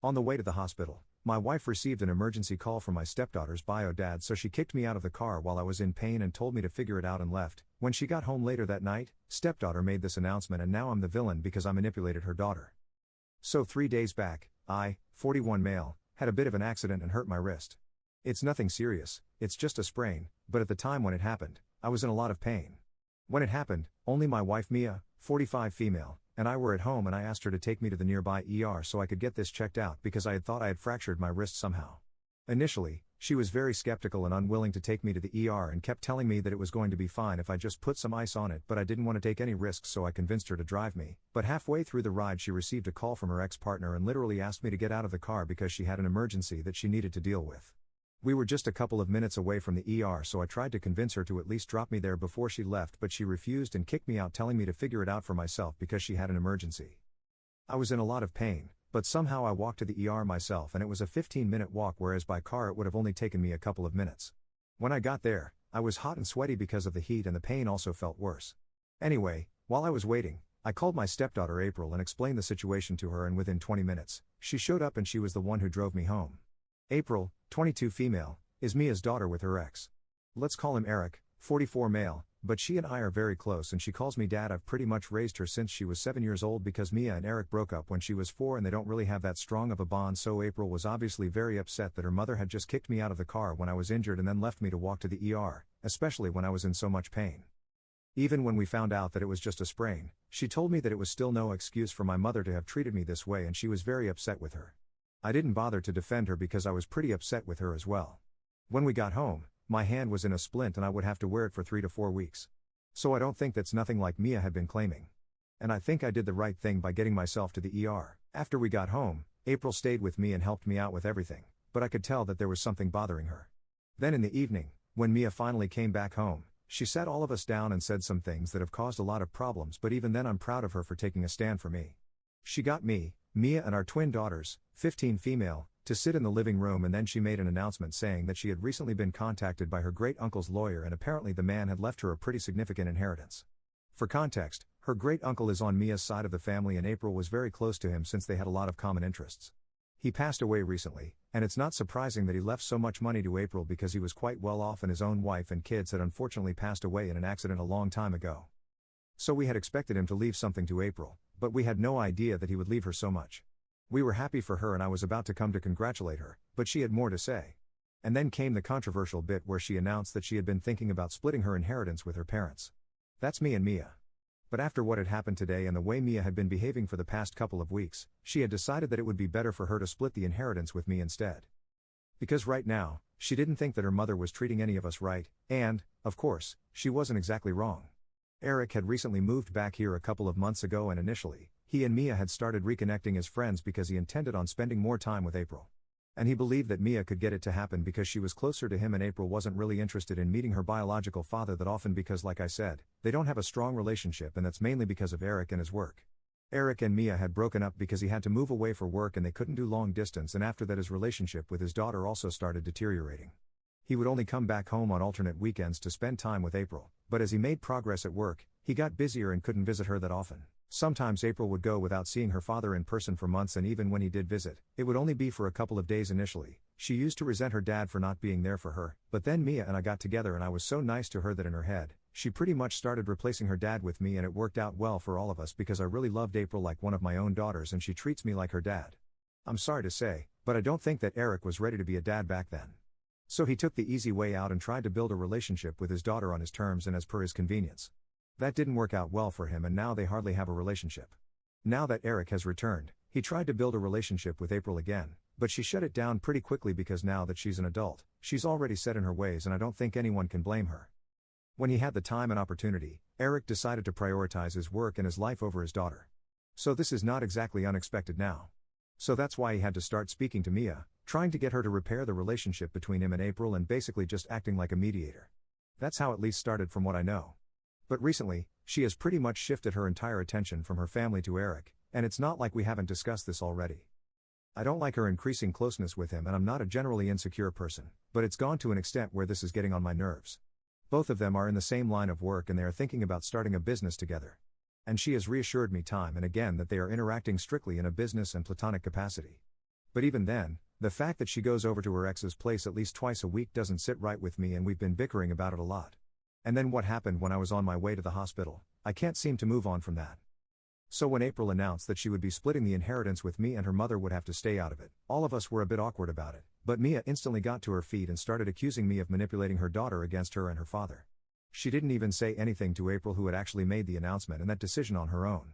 On the way to the hospital, my wife received an emergency call from my stepdaughter's bio dad, so she kicked me out of the car while I was in pain and told me to figure it out and left. When she got home later that night, stepdaughter made this announcement, and now I'm the villain because I manipulated her daughter. So 3 days back, I, 41 male, had a bit of an accident and hurt my wrist. It's nothing serious, it's just a sprain, but at the time when it happened, I was in a lot of pain. When it happened, only my wife Mia, 45 female, and I were at home, and I asked her to take me to the nearby ER so I could get this checked out because I had thought I had fractured my wrist somehow. Initially, she was very skeptical and unwilling to take me to the ER and kept telling me that it was going to be fine if I just put some ice on it, but I didn't want to take any risks, so I convinced her to drive me. But halfway through the ride she received a call from her ex-partner and literally asked me to get out of the car because she had an emergency that she needed to deal with. We were just a couple of minutes away from the ER, so I tried to convince her to at least drop me there before she left, but she refused and kicked me out, telling me to figure it out for myself because she had an emergency. I was in a lot of pain, but somehow I walked to the ER myself, and it was a 15-minute walk, whereas by car it would have only taken me a couple of minutes. When I got there, I was hot and sweaty because of the heat, and the pain also felt worse. Anyway, while I was waiting, I called my stepdaughter April and explained the situation to her, and within 20 minutes, she showed up and she was the one who drove me home. April, 22 female, is Mia's daughter with her ex. Let's call him Eric, 44 male, but she and I are very close and she calls me dad. I've pretty much raised her since she was 7 years old because Mia and Eric broke up when she was 4 and they don't really have that strong of a bond, so April was obviously very upset that her mother had just kicked me out of the car when I was injured and then left me to walk to the ER, especially when I was in so much pain. Even when we found out that it was just a sprain, she told me that it was still no excuse for my mother to have treated me this way, and she was very upset with her. I didn't bother to defend her because I was pretty upset with her as well. When we got home, my hand was in a splint and I would have to wear it for 3 to 4 weeks. So I don't think that's nothing like Mia had been claiming. And I think I did the right thing by getting myself to the ER. After we got home, April stayed with me and helped me out with everything, but I could tell that there was something bothering her. Then in the evening, when Mia finally came back home, she sat all of us down and said some things that have caused a lot of problems, but even then I'm proud of her for taking a stand for me. She got me, Mia and our twin daughters, 15 female, to sit in the living room, and then she made an announcement saying that she had recently been contacted by her great-uncle's lawyer and apparently the man had left her a pretty significant inheritance. For context, her great-uncle is on Mia's side of the family and April was very close to him since they had a lot of common interests. He passed away recently, and it's not surprising that he left so much money to April because he was quite well off and his own wife and kids had unfortunately passed away in an accident a long time ago. So we had expected him to leave something to April, but we had no idea that he would leave her so much. We were happy for her and I was about to come to congratulate her, but she had more to say. And then came the controversial bit where she announced that she had been thinking about splitting her inheritance with her parents. That's me and Mia. But after what had happened today and the way Mia had been behaving for the past couple of weeks, she had decided that it would be better for her to split the inheritance with me instead. Because right now, she didn't think that her mother was treating any of us right, and, of course, she wasn't exactly wrong. Eric had recently moved back here a couple of months ago and initially, he and Mia had started reconnecting as friends because he intended on spending more time with April. And he believed that Mia could get it to happen because she was closer to him and April wasn't really interested in meeting her biological father that often because, like I said, they don't have a strong relationship, and that's mainly because of Eric and his work. Eric and Mia had broken up because he had to move away for work and they couldn't do long distance, and after that his relationship with his daughter also started deteriorating. He would only come back home on alternate weekends to spend time with April, but as he made progress at work, he got busier and couldn't visit her that often. Sometimes April would go without seeing her father in person for months, and even when he did visit, it would only be for a couple of days initially. She used to resent her dad for not being there for her, but then Mia and I got together and I was so nice to her that in her head, she pretty much started replacing her dad with me, and it worked out well for all of us because I really loved April like one of my own daughters and she treats me like her dad. I'm sorry to say, but I don't think that Eric was ready to be a dad back then. So he took the easy way out and tried to build a relationship with his daughter on his terms and as per his convenience. That didn't work out well for him and now they hardly have a relationship. Now that Eric has returned, he tried to build a relationship with April again, but she shut it down pretty quickly because now that she's an adult, she's already set in her ways and I don't think anyone can blame her. When he had the time and opportunity, Eric decided to prioritize his work and his life over his daughter. So this is not exactly unexpected now. So that's why he had to start speaking to Mia, trying to get her to repair the relationship between him and April and basically just acting like a mediator. That's how it at least started from what I know. But recently, she has pretty much shifted her entire attention from her family to Eric, and it's not like we haven't discussed this already. I don't like her increasing closeness with him and I'm not a generally insecure person, but it's gone to an extent where this is getting on my nerves. Both of them are in the same line of work and they are thinking about starting a business together. And she has reassured me time and again that they are interacting strictly in a business and platonic capacity. But even then, the fact that she goes over to her ex's place at least twice a week doesn't sit right with me, and we've been bickering about it a lot. And then what happened when I was on my way to the hospital? I can't seem to move on from that. So when April announced that she would be splitting the inheritance with me and her mother would have to stay out of it, all of us were a bit awkward about it, but Mia instantly got to her feet and started accusing me of manipulating her daughter against her and her father. She didn't even say anything to April, who had actually made the announcement and that decision on her own.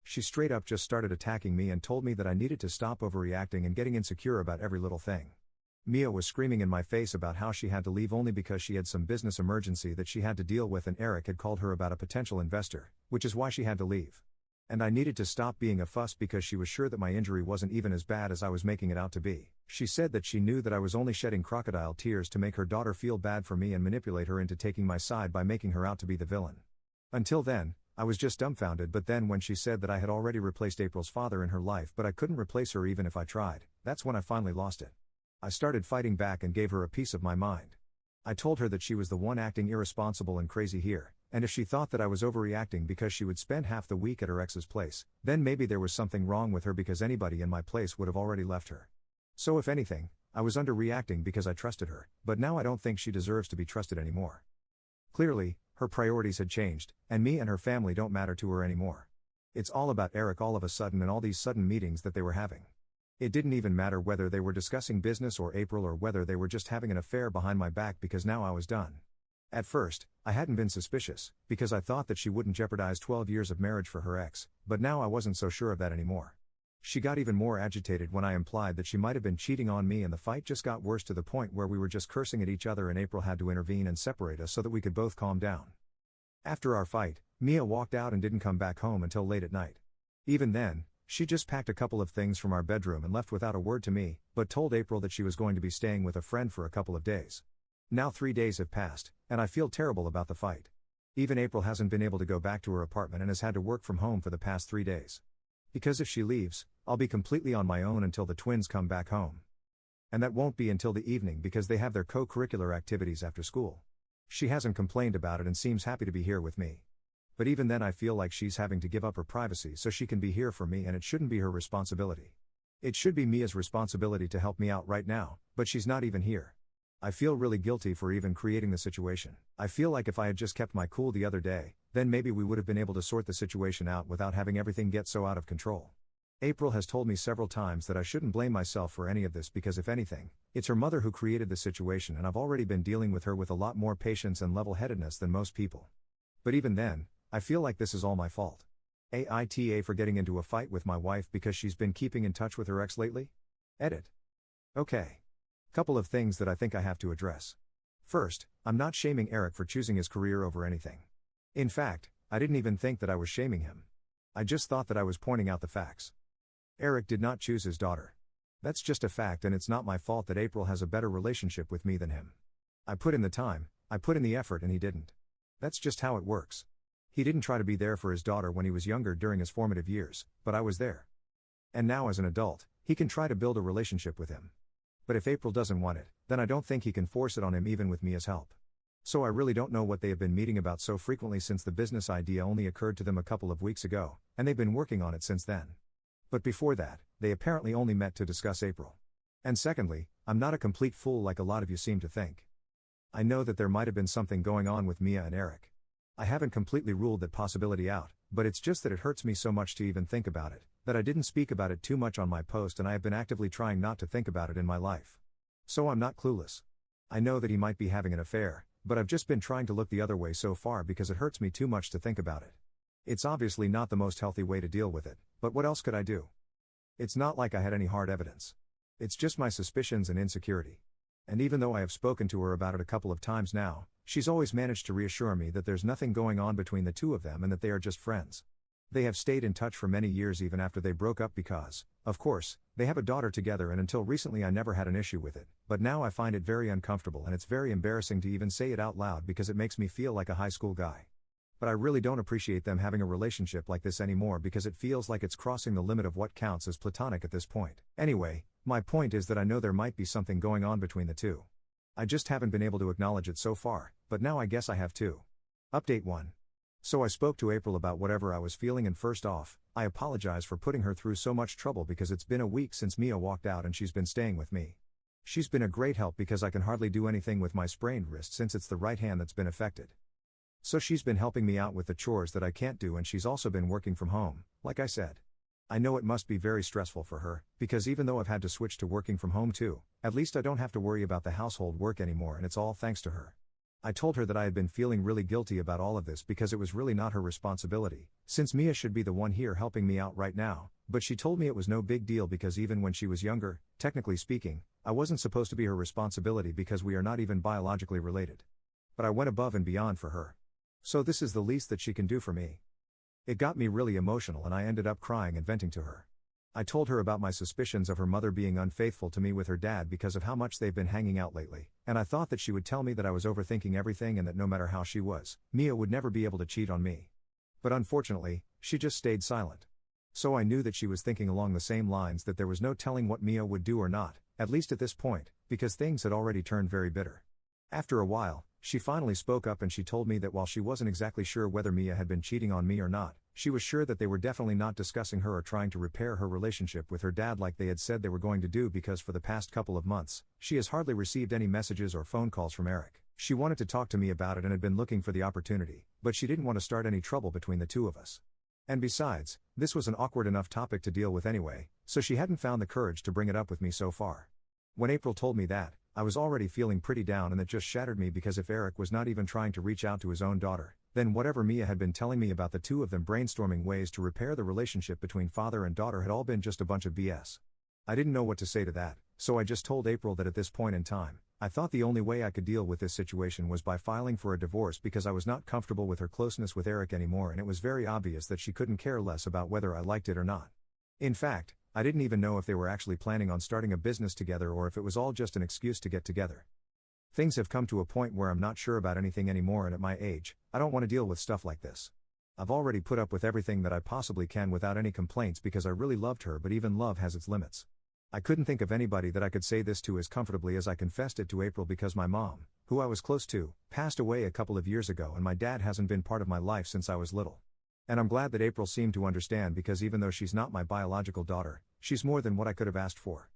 She straight up just started attacking me and told me that I needed to stop overreacting and getting insecure about every little thing. Mia was screaming in my face about how she had to leave only because she had some business emergency that she had to deal with, and Eric had called her about a potential investor, which is why she had to leave. And I needed to stop being a fuss because she was sure that my injury wasn't even as bad as I was making it out to be. She said that she knew that I was only shedding crocodile tears to make her daughter feel bad for me and manipulate her into taking my side by making her out to be the villain. Until then, I was just dumbfounded, but then when she said that I had already replaced April's father in her life but I couldn't replace her even if I tried, that's when I finally lost it. I started fighting back and gave her a piece of my mind. I told her that she was the one acting irresponsible and crazy here, and if she thought that I was overreacting because she would spend half the week at her ex's place, then maybe there was something wrong with her because anybody in my place would have already left her. So if anything, I was underreacting because I trusted her, but now I don't think she deserves to be trusted anymore. Clearly, her priorities had changed, and me and her family don't matter to her anymore. It's all about Eric all of a sudden and all these sudden meetings that they were having. It didn't even matter whether they were discussing business or April or whether they were just having an affair behind my back, because now I was done. At first, I hadn't been suspicious, because I thought that she wouldn't jeopardize 12 years of marriage for her ex, but now I wasn't so sure of that anymore. She got even more agitated when I implied that she might have been cheating on me, and the fight just got worse to the point where we were just cursing at each other, and April had to intervene and separate us so that we could both calm down. After our fight, Mia walked out and didn't come back home until late at night. Even then, she just packed a couple of things from our bedroom and left without a word to me, but told April that she was going to be staying with a friend for a couple of days. Now 3 days have passed, and I feel terrible about the fight. Even April hasn't been able to go back to her apartment and has had to work from home for the past 3 days. Because if she leaves, I'll be completely on my own until the twins come back home. And that won't be until the evening because they have their co-curricular activities after school. She hasn't complained about it and seems happy to be here with me. But even then I feel like she's having to give up her privacy so she can be here for me, and it shouldn't be her responsibility. It should be Mia's responsibility to help me out right now, but she's not even here. I feel really guilty for even creating the situation. I feel like if I had just kept my cool the other day, then maybe we would have been able to sort the situation out without having everything get so out of control. April has told me several times that I shouldn't blame myself for any of this because if anything, it's her mother who created the situation, and I've already been dealing with her with a lot more patience and level-headedness than most people. But even then, I feel like this is all my fault. AITA for getting into a fight with my wife because she's been keeping in touch with her ex lately? Edit. Okay. Couple of things that I think I have to address. First, I'm not shaming Eric for choosing his career over anything. In fact, I didn't even think that I was shaming him. I just thought that I was pointing out the facts. Eric did not choose his daughter. That's just a fact, and it's not my fault that April has a better relationship with me than him. I put in the time, I put in the effort, and he didn't. That's just how it works. He didn't try to be there for his daughter when he was younger during his formative years, but I was there. And now as an adult, he can try to build a relationship with him. But if April doesn't want it, then I don't think he can force it on him even with Mia's help. So I really don't know what they have been meeting about so frequently since the business idea only occurred to them a couple of weeks ago, and they've been working on it since then. But before that, they apparently only met to discuss April. And secondly, I'm not a complete fool like a lot of you seem to think. I know that there might have been something going on with Mia and Eric. I haven't completely ruled that possibility out, but it's just that it hurts me so much to even think about it, that I didn't speak about it too much on my post, and I have been actively trying not to think about it in my life. So I'm not clueless. I know that he might be having an affair, but I've just been trying to look the other way so far because it hurts me too much to think about it. It's obviously not the most healthy way to deal with it, but what else could I do? It's not like I had any hard evidence. It's just my suspicions and insecurity. And even though I have spoken to her about it a couple of times now, she's always managed to reassure me that there's nothing going on between the two of them and that they are just friends. They have stayed in touch for many years even after they broke up because, of course, they have a daughter together, and until recently I never had an issue with it, but now I find it very uncomfortable and it's very embarrassing to even say it out loud because it makes me feel like a high school guy. But I really don't appreciate them having a relationship like this anymore because it feels like it's crossing the limit of what counts as platonic at this point. Anyway, my point is that I know there might be something going on between the two. I just haven't been able to acknowledge it so far, but now I guess I have to. Update 1. So I spoke to April about whatever I was feeling, and first off, I apologize for putting her through so much trouble because it's been a week since Mia walked out and she's been staying with me. She's been a great help because I can hardly do anything with my sprained wrist since it's the right hand that's been affected. So she's been helping me out with the chores that I can't do, and she's also been working from home, like I said. I know it must be very stressful for her, because even though I've had to switch to working from home too, at least I don't have to worry about the household work anymore, and it's all thanks to her. I told her that I had been feeling really guilty about all of this because it was really not her responsibility, since Mia should be the one here helping me out right now, but she told me it was no big deal because even when she was younger, technically speaking, I wasn't supposed to be her responsibility because we are not even biologically related. But I went above and beyond for her. So this is the least that she can do for me. It got me really emotional and I ended up crying and venting to her. I told her about my suspicions of her mother being unfaithful to me with her dad because of how much they've been hanging out lately, and I thought that she would tell me that I was overthinking everything and that no matter how she was, Mia would never be able to cheat on me. But unfortunately, she just stayed silent. So I knew that she was thinking along the same lines, that there was no telling what Mia would do or not, at least at this point, because things had already turned very bitter. After a while, she finally spoke up and she told me that while she wasn't exactly sure whether Mia had been cheating on me or not, she was sure that they were definitely not discussing her or trying to repair her relationship with her dad like they had said they were going to do, because for the past couple of months, she has hardly received any messages or phone calls from Eric. She wanted to talk to me about it and had been looking for the opportunity, but she didn't want to start any trouble between the two of us. And besides, this was an awkward enough topic to deal with anyway, so she hadn't found the courage to bring it up with me so far. When April told me that, I was already feeling pretty down, and it just shattered me because if Eric was not even trying to reach out to his own daughter, then whatever Mia had been telling me about the two of them brainstorming ways to repair the relationship between father and daughter had all been just a bunch of BS. I didn't know what to say to that, so I just told April that at this point in time, I thought the only way I could deal with this situation was by filing for a divorce because I was not comfortable with her closeness with Eric anymore, and it was very obvious that she couldn't care less about whether I liked it or not. In fact, I didn't even know if they were actually planning on starting a business together or if it was all just an excuse to get together. Things have come to a point where I'm not sure about anything anymore, and at my age, I don't want to deal with stuff like this. I've already put up with everything that I possibly can without any complaints because I really loved her, but even love has its limits. I couldn't think of anybody that I could say this to as comfortably as I confessed it to April, because my mom, who I was close to, passed away a couple of years ago, and my dad hasn't been part of my life since I was little. And I'm glad that April seemed to understand, because even though she's not my biological daughter, she's more than what I could have asked for.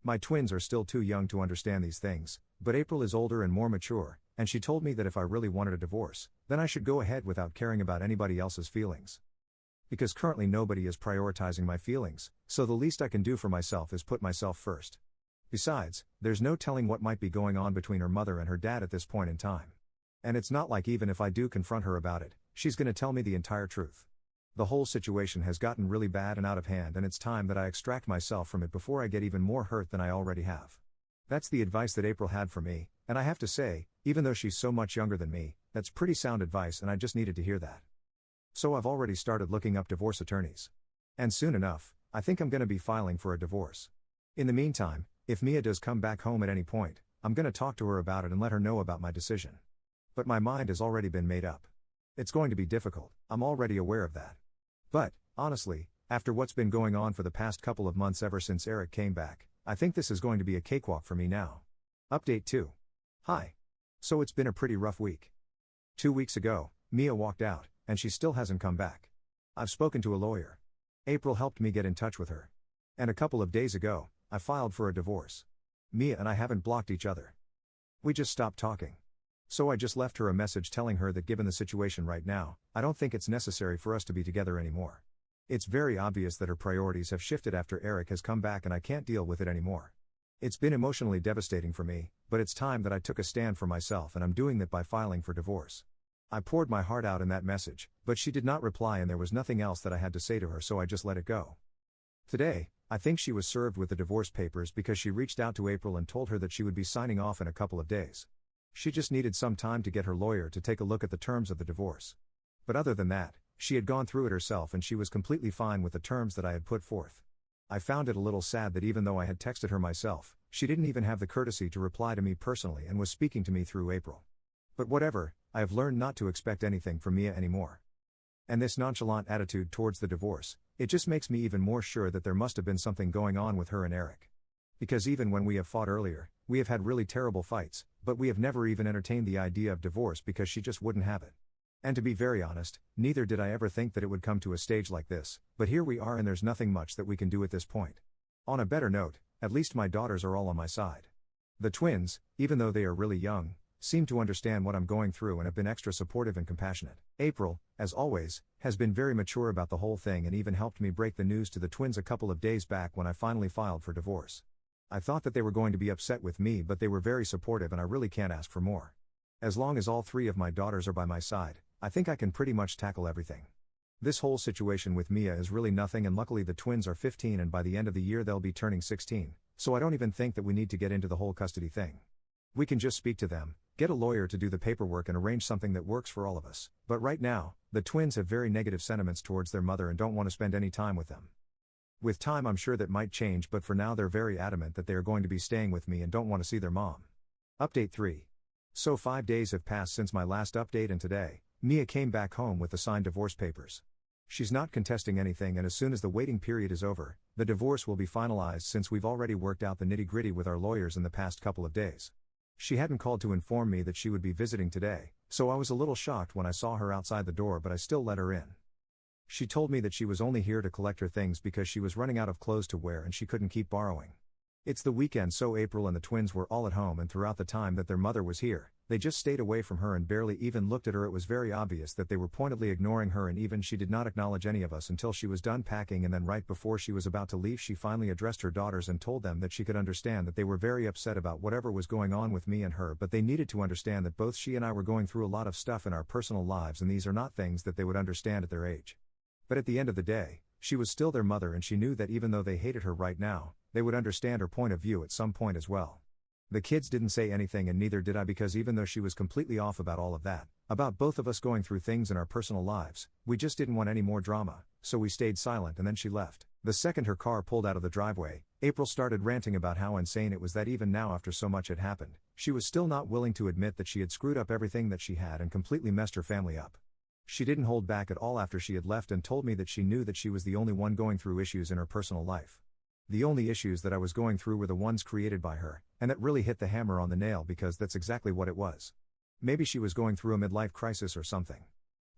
My twins are still too young to understand these things, but April is older and more mature, and she told me that if I really wanted a divorce, then I should go ahead without caring about anybody else's feelings. Because currently nobody is prioritizing my feelings, so the least I can do for myself is put myself first. Besides, there's no telling what might be going on between her mother and her dad at this point in time. And it's not like even if I do confront her about it, she's going to tell me the entire truth. The whole situation has gotten really bad and out of hand, and it's time that I extract myself from it before I get even more hurt than I already have. That's the advice that April had for me, and I have to say, even though she's so much younger than me, that's pretty sound advice, and I just needed to hear that. So I've already started looking up divorce attorneys. And soon enough, I think I'm going to be filing for a divorce. In the meantime, if Mia does come back home at any point, I'm going to talk to her about it and let her know about my decision. But my mind has already been made up. It's going to be difficult, I'm already aware of that. But, honestly, after what's been going on for the past couple of months ever since Eric came back, I think this is going to be a cakewalk for me now. Update 2. Hi. So it's been a pretty rough week. 2 weeks ago, Mia walked out, and she still hasn't come back. I've spoken to a lawyer. April helped me get in touch with her. And a couple of days ago, I filed for a divorce. Mia and I haven't blocked each other. We just stopped talking. So I just left her a message telling her that given the situation right now, I don't think it's necessary for us to be together anymore. It's very obvious that her priorities have shifted after Eric has come back, and I can't deal with it anymore. It's been emotionally devastating for me, but it's time that I took a stand for myself, and I'm doing that by filing for divorce. I poured my heart out in that message, but she did not reply, and there was nothing else that I had to say to her, so I just let it go. Today, I think she was served with the divorce papers because she reached out to April and told her that she would be signing off in a couple of days. She just needed some time to get her lawyer to take a look at the terms of the divorce. But other than that, she had gone through it herself and she was completely fine with the terms that I had put forth. I found it a little sad that even though I had texted her myself, she didn't even have the courtesy to reply to me personally and was speaking to me through April. But whatever, I have learned not to expect anything from Mia anymore. And this nonchalant attitude towards the divorce, it just makes me even more sure that there must have been something going on with her and Eric. Because even when we have fought earlier, we have had really terrible fights, but we have never even entertained the idea of divorce because she just wouldn't have it. And to be very honest, neither did I ever think that it would come to a stage like this, but here we are and there's nothing much that we can do at this point. On a better note, at least my daughters are all on my side. The twins, even though they are really young, seem to understand what I'm going through and have been extra supportive and compassionate. April, as always, has been very mature about the whole thing and even helped me break the news to the twins a couple of days back when I finally filed for divorce. I thought that they were going to be upset with me, but they were very supportive and I really can't ask for more. As long as all three of my daughters are by my side, I think I can pretty much tackle everything. This whole situation with Mia is really nothing, and luckily the twins are 15 and by the end of the year they'll be turning 16, so I don't even think that we need to get into the whole custody thing. We can just speak to them, get a lawyer to do the paperwork and arrange something that works for all of us. But right now, the twins have very negative sentiments towards their mother and don't want to spend any time with them. With time I'm sure that might change, but for now they're very adamant that they are going to be staying with me and don't want to see their mom. Update 3. So 5 days have passed since my last update, and today, Mia came back home with the signed divorce papers. She's not contesting anything, and as soon as the waiting period is over, the divorce will be finalized since we've already worked out the nitty-gritty with our lawyers in the past couple of days. She hadn't called to inform me that she would be visiting today, so I was a little shocked when I saw her outside the door, but I still let her in. She told me that she was only here to collect her things because she was running out of clothes to wear and she couldn't keep borrowing. It's the weekend, so April and the twins were all at home, and throughout the time that their mother was here, they just stayed away from her and barely even looked at her. It was very obvious that they were pointedly ignoring her, and even she did not acknowledge any of us until she was done packing, and then right before she was about to leave she finally addressed her daughters and told them that she could understand that they were very upset about whatever was going on with me and her, but they needed to understand that both she and I were going through a lot of stuff in our personal lives and these are not things that they would understand at their age. But at the end of the day, she was still their mother, and she knew that even though they hated her right now, they would understand her point of view at some point as well. The kids didn't say anything, and neither did I, because even though she was completely off about all of that, about both of us going through things in our personal lives, we just didn't want any more drama, so we stayed silent, and then she left. The second her car pulled out of the driveway, April started ranting about how insane it was that even now, after so much had happened, she was still not willing to admit that she had screwed up everything that she had and completely messed her family up. She didn't hold back at all after she had left and told me that she knew that she was the only one going through issues in her personal life. The only issues that I was going through were the ones created by her, and that really hit the hammer on the nail because that's exactly what it was. Maybe she was going through a midlife crisis or something.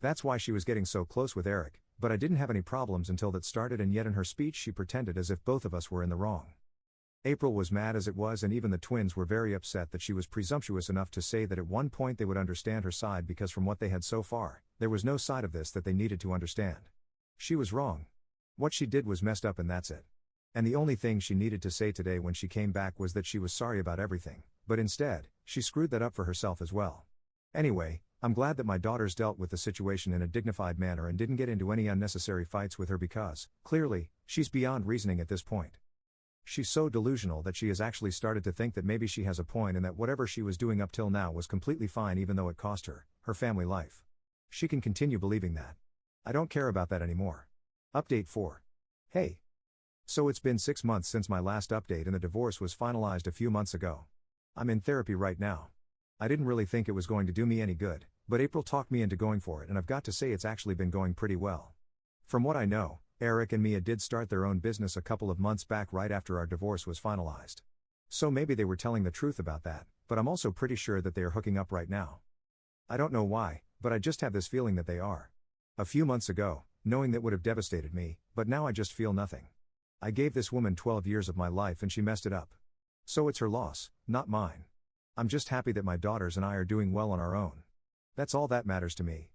That's why she was getting so close with Eric, but I didn't have any problems until that started, and yet in her speech she pretended as if both of us were in the wrong. April was mad as it was, and even the twins were very upset that she was presumptuous enough to say that at one point they would understand her side, because from what they had so far, there was no side of this that they needed to understand. She was wrong. What she did was messed up, and that's it. And the only thing she needed to say today when she came back was that she was sorry about everything, but instead, she screwed that up for herself as well. Anyway, I'm glad that my daughters dealt with the situation in a dignified manner and didn't get into any unnecessary fights with her, because, clearly, she's beyond reasoning at this point. She's so delusional that she has actually started to think that maybe she has a point and that whatever she was doing up till now was completely fine, even though it cost her family life. She can continue believing that. I don't care about that anymore. Update 4. Hey. So it's been 6 months since my last update and the divorce was finalized a few months ago. I'm in therapy right now. I didn't really think it was going to do me any good, but April talked me into going for it, and I've got to say it's actually been going pretty well. From what I know, Eric and Mia did start their own business a couple of months back right after our divorce was finalized. So maybe they were telling the truth about that, but I'm also pretty sure that they are hooking up right now. I don't know why, but I just have this feeling that they are. A few months ago, knowing that would have devastated me, but now I just feel nothing. I gave this woman 12 years of my life and she messed it up. So it's her loss, not mine. I'm just happy that my daughters and I are doing well on our own. That's all that matters to me.